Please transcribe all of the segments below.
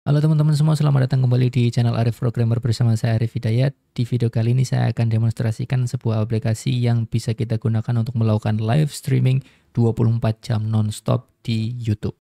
Halo teman-teman semua, selamat datang kembali di channel Arif Programmer bersama saya Arif Hidayat. Di video kali ini saya akan demonstrasikan sebuah aplikasi yang bisa kita gunakan untuk melakukan live streaming 24 jam non-stop di YouTube.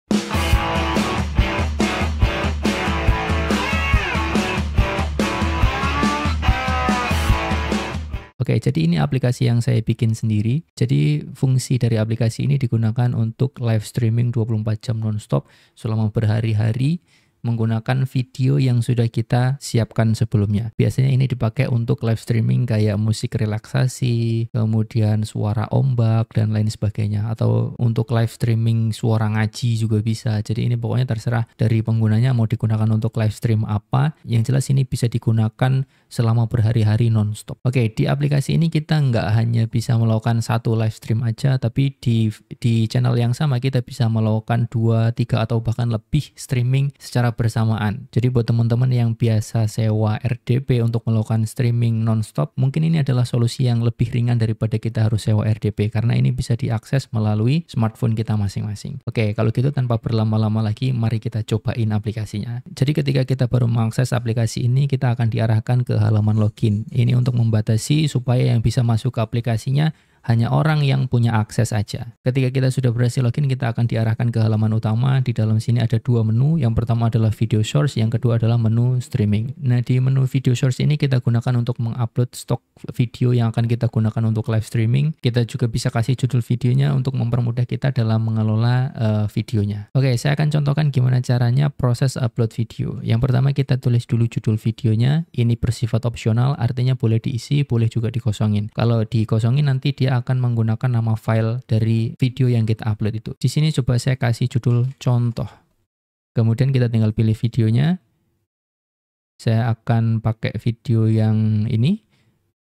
Oke, jadi ini aplikasi yang saya bikin sendiri. Jadi fungsi dari aplikasi ini digunakan untuk live streaming 24 jam non-stop selama berhari-hari, menggunakan video yang sudah kita siapkan sebelumnya. Biasanya ini dipakai untuk live streaming kayak musik relaksasi, kemudian suara ombak, dan lain sebagainya. Atau untuk live streaming suara ngaji juga bisa. Jadi ini pokoknya terserah dari penggunanya mau digunakan untuk live stream apa. Yang jelas ini bisa digunakan selama berhari-hari non-stop. Oke, di aplikasi ini kita nggak hanya bisa melakukan satu live stream aja, tapi di channel yang sama kita bisa melakukan 2, 3, atau bahkan lebih streaming secara bersamaan. Jadi buat teman-teman yang biasa sewa RDP untuk melakukan streaming non-stop, mungkin ini adalah solusi yang lebih ringan daripada kita harus sewa RDP, karena ini bisa diakses melalui smartphone kita masing-masing. Oke, kalau gitu tanpa berlama-lama lagi, mari kita cobain aplikasinya. Jadi ketika kita baru mengakses aplikasi ini, kita akan diarahkan ke halaman login. Ini untuk membatasi supaya yang bisa masuk ke aplikasinya hanya orang yang punya akses aja. Ketika kita sudah berhasil login, kita akan diarahkan ke halaman utama. Di dalam sini ada dua menu. Yang pertama adalah video source, yang kedua adalah menu streaming. Nah, di menu video source ini kita gunakan untuk mengupload stok video yang akan kita gunakan untuk live streaming. Kita juga bisa kasih judul videonya untuk mempermudah kita dalam mengelola videonya. Oke, saya akan contohkan gimana caranya proses upload video. Yang pertama kita tulis dulu judul videonya. Ini bersifat opsional, artinya boleh diisi, boleh juga dikosongin. Kalau dikosongin nanti dia akan menggunakan nama file dari video yang kita upload itu. Di sini coba saya kasih judul contoh. Kemudian kita tinggal pilih videonya. Saya akan pakai video yang ini.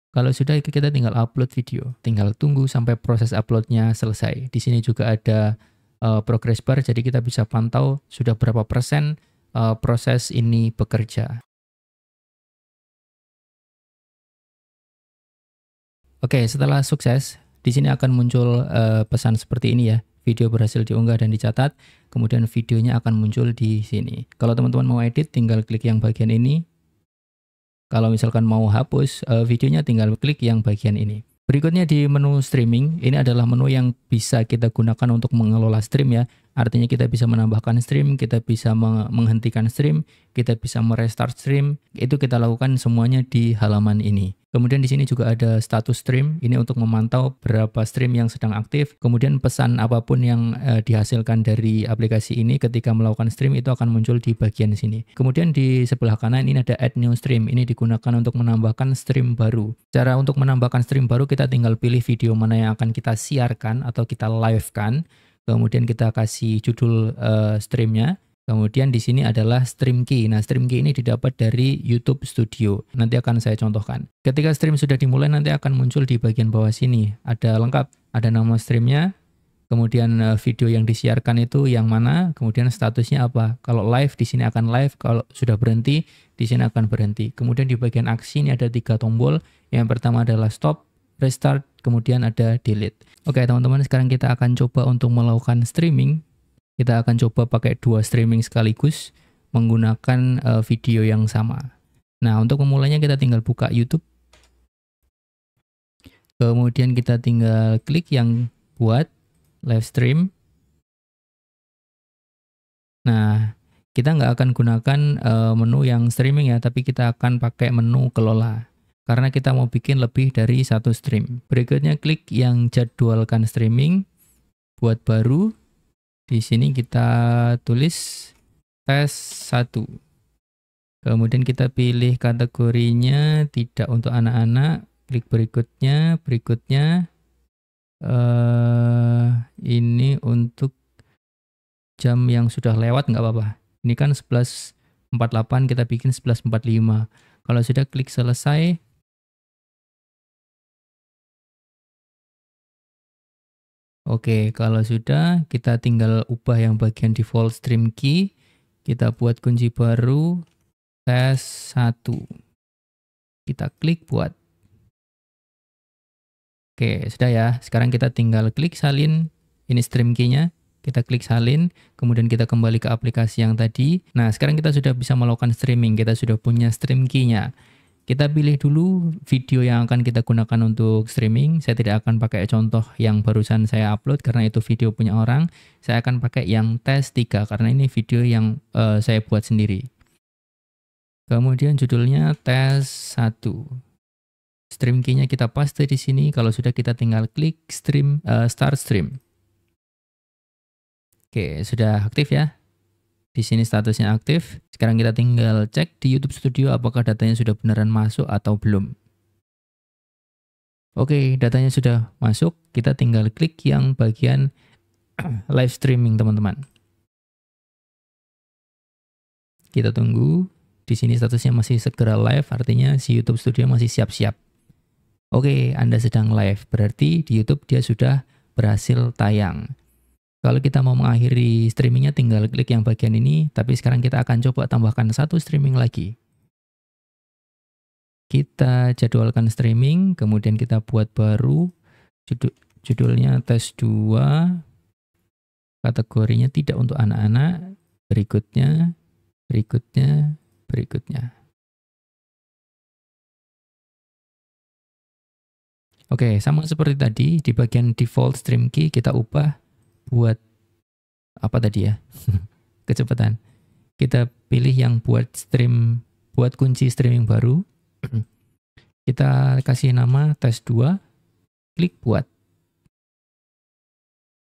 Kalau sudah, kita tinggal upload video. Tinggal tunggu sampai proses uploadnya selesai. Di sini juga ada progress bar, jadi kita bisa pantau sudah berapa persen proses ini bekerja. Oke, setelah sukses, di sini akan muncul pesan seperti ini ya. Video berhasil diunggah dan dicatat, kemudian videonya akan muncul di sini. Kalau teman-teman mau edit, tinggal klik yang bagian ini. Kalau misalkan mau hapus videonya, tinggal klik yang bagian ini. Berikutnya di menu streaming, ini adalah menu yang bisa kita gunakan untuk mengelola stream ya. Artinya kita bisa menambahkan stream, kita bisa menghentikan stream, kita bisa merestart stream. Itu kita lakukan semuanya di halaman ini. Kemudian di sini juga ada status stream, ini untuk memantau berapa stream yang sedang aktif. Kemudian pesan apapun yang dihasilkan dari aplikasi ini ketika melakukan stream itu akan muncul di bagian sini. Kemudian di sebelah kanan ini ada add new stream, ini digunakan untuk menambahkan stream baru. Cara untuk menambahkan stream baru, kita tinggal pilih video mana yang akan kita siarkan atau kita live-kan. Kemudian kita kasih judul streamnya. Kemudian di sini adalah stream key. Nah, stream key ini didapat dari YouTube Studio. Nanti akan saya contohkan. Ketika stream sudah dimulai, nanti akan muncul di bagian bawah sini. Ada lengkap, ada nama streamnya, kemudian video yang disiarkan itu yang mana, kemudian statusnya apa. Kalau live, di sini akan live. Kalau sudah berhenti, di sini akan berhenti. Kemudian di bagian aksi ini ada 3 tombol. Yang pertama adalah stop, restart, kemudian ada delete. Oke teman-teman, sekarang kita akan coba untuk melakukan streaming. Kita akan coba pakai 2 streaming sekaligus menggunakan video yang sama. Nah, untuk memulainya kita tinggal buka YouTube. Kemudian kita tinggal klik yang buat live stream. Nah, kita nggak akan gunakan menu yang streaming ya, tapi kita akan pakai menu kelola. Karena kita mau bikin lebih dari 1 stream. Berikutnya klik yang jadwalkan streaming, buat baru. Di sini kita tulis tes 1. Kemudian kita pilih kategorinya tidak untuk anak-anak. Klik berikutnya, ini untuk jam yang sudah lewat nggak apa-apa. Ini kan 11.48, kita bikin 11.45. Kalau sudah, klik selesai. Oke, kalau sudah, kita tinggal ubah yang bagian default stream key. Kita buat kunci baru, tes 1. Kita klik buat. Oke, sudah ya. Sekarang kita tinggal klik salin, ini stream key-nya. Kita klik salin, kemudian kita kembali ke aplikasi yang tadi. Nah, sekarang kita sudah bisa melakukan streaming, kita sudah punya stream key-nya. Kita pilih dulu video yang akan kita gunakan untuk streaming. Saya tidak akan pakai contoh yang barusan saya upload karena itu video punya orang. Saya akan pakai yang tes 3 karena ini video yang saya buat sendiri. Kemudian judulnya tes 1. Stream key-nya kita paste di sini. Kalau sudah kita tinggal klik stream, start stream. Oke, sudah aktif ya. Di sini statusnya aktif. Sekarang kita tinggal cek di YouTube Studio apakah datanya sudah beneran masuk atau belum. Oke, datanya sudah masuk. Kita tinggal klik yang bagian live streaming, teman-teman. Kita tunggu. Di sini statusnya masih segera live, artinya si YouTube Studio masih siap-siap. Oke, Anda sedang live, berarti di YouTube dia sudah berhasil tayang. Kalau kita mau mengakhiri streamingnya tinggal klik yang bagian ini, tapi sekarang kita akan coba tambahkan satu streaming lagi. Kita jadwalkan streaming, kemudian kita buat baru, judulnya tes 2, kategorinya tidak untuk anak-anak, berikutnya. Oke, sama seperti tadi, di bagian default stream key kita ubah buat apa tadi ya? Kecepatan. Kita pilih yang buat kunci streaming baru. Kita kasih nama tes 2, klik buat.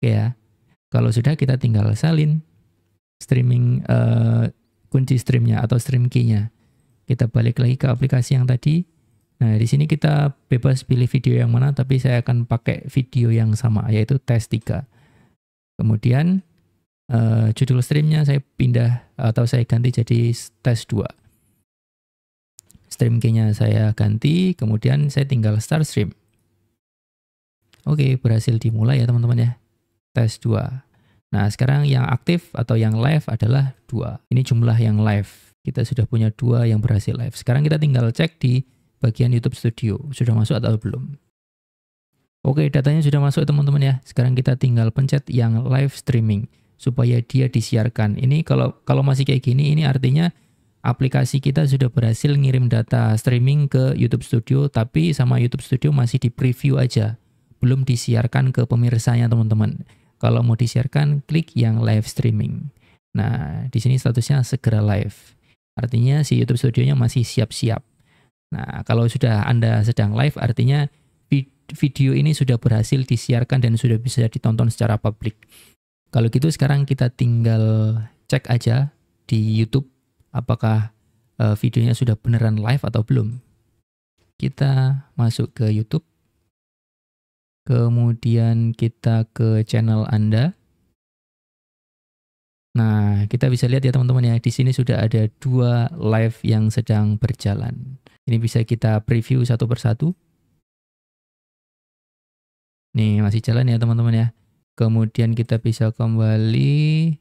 Oke ya. Kalau sudah kita tinggal salin streaming kunci streamnya atau stream key-nya. Kita balik lagi ke aplikasi yang tadi. Nah, di sini kita bebas pilih video yang mana, tapi saya akan pakai video yang sama, yaitu tes 3. Kemudian judul streamnya saya pindah atau saya ganti jadi tes 2. Stream key-nya saya ganti, kemudian saya tinggal start stream. Oke, berhasil dimulai ya teman-teman ya. Tes 2. Nah, sekarang yang aktif atau yang live adalah 2. Ini jumlah yang live. Kita sudah punya 2 yang berhasil live. Sekarang kita tinggal cek di bagian YouTube Studio. Sudah masuk atau belum? Oke, datanya sudah masuk teman-teman ya. Sekarang kita tinggal pencet yang live streaming supaya dia disiarkan. Ini kalau masih kayak gini, ini artinya aplikasi kita sudah berhasil ngirim data streaming ke YouTube Studio, tapi sama YouTube Studio masih di preview aja, belum disiarkan ke pemirsanya teman-teman. Kalau mau disiarkan, klik yang live streaming. Nah, di sini statusnya segera live. Artinya si YouTube Studio-nya masih siap-siap. Nah, kalau sudah Anda sedang live, artinya video ini sudah berhasil disiarkan dan sudah bisa ditonton secara publik. Kalau gitu sekarang kita tinggal cek aja di YouTube apakah videonya sudah beneran live atau belum. Kita masuk ke YouTube. Kemudian kita ke channel Anda. Nah, kita bisa lihat ya teman-teman ya, di sini sudah ada 2 live yang sedang berjalan. Ini bisa kita preview satu persatu. Nih, masih jalan ya teman-teman ya. Kemudian kita bisa kembali,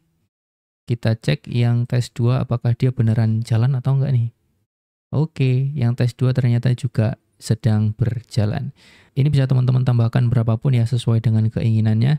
kita cek yang tes 2 apakah dia beneran jalan atau enggak nih. Oke, yang tes 2 ternyata juga sedang berjalan. Ini bisa teman-teman tambahkan berapapun ya sesuai dengan keinginannya.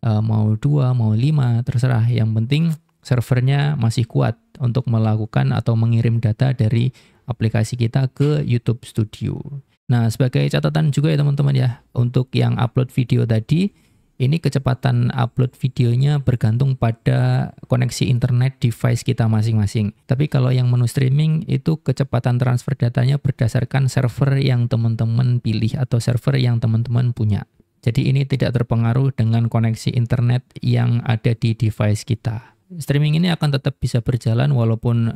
Mau 2, mau 5, terserah. Yang penting servernya masih kuat untuk melakukan atau mengirim data dari aplikasi kita ke YouTube Studio. Nah, sebagai catatan juga ya teman-teman ya, untuk yang upload video tadi, ini kecepatan upload videonya bergantung pada koneksi internet device kita masing-masing. Tapi kalau yang menu streaming itu kecepatan transfer datanya berdasarkan server yang teman-teman pilih atau server yang teman-teman punya. Jadi ini tidak terpengaruh dengan koneksi internet yang ada di device kita. Streaming ini akan tetap bisa berjalan walaupun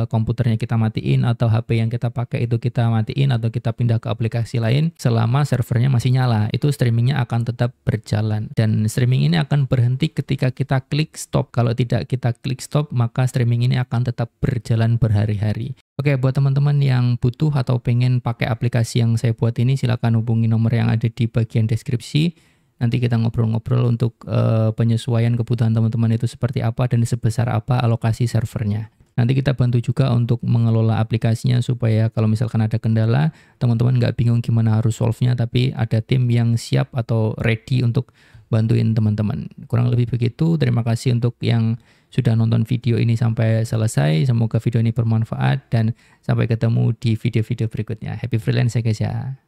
komputernya kita matiin atau HP yang kita pakai itu kita matiin atau kita pindah ke aplikasi lain, selama servernya masih nyala. Itu streamingnya akan tetap berjalan. Dan streaming ini akan berhenti ketika kita klik stop. Kalau tidak kita klik stop, maka streaming ini akan tetap berjalan berhari-hari. Oke, buat teman-teman yang butuh atau pengen pakai aplikasi yang saya buat ini, silakan hubungi nomor yang ada di bagian deskripsi. Nanti kita ngobrol-ngobrol untuk penyesuaian kebutuhan teman-teman itu seperti apa dan sebesar apa alokasi servernya. Nanti kita bantu juga untuk mengelola aplikasinya supaya kalau misalkan ada kendala, teman-teman nggak bingung gimana harus solve-nya, tapi ada tim yang siap atau ready untuk bantuin teman-teman. Kurang lebih begitu. Terima kasih untuk yang sudah nonton video ini sampai selesai. Semoga video ini bermanfaat dan sampai ketemu di video-video berikutnya. Happy freelance ya guys ya.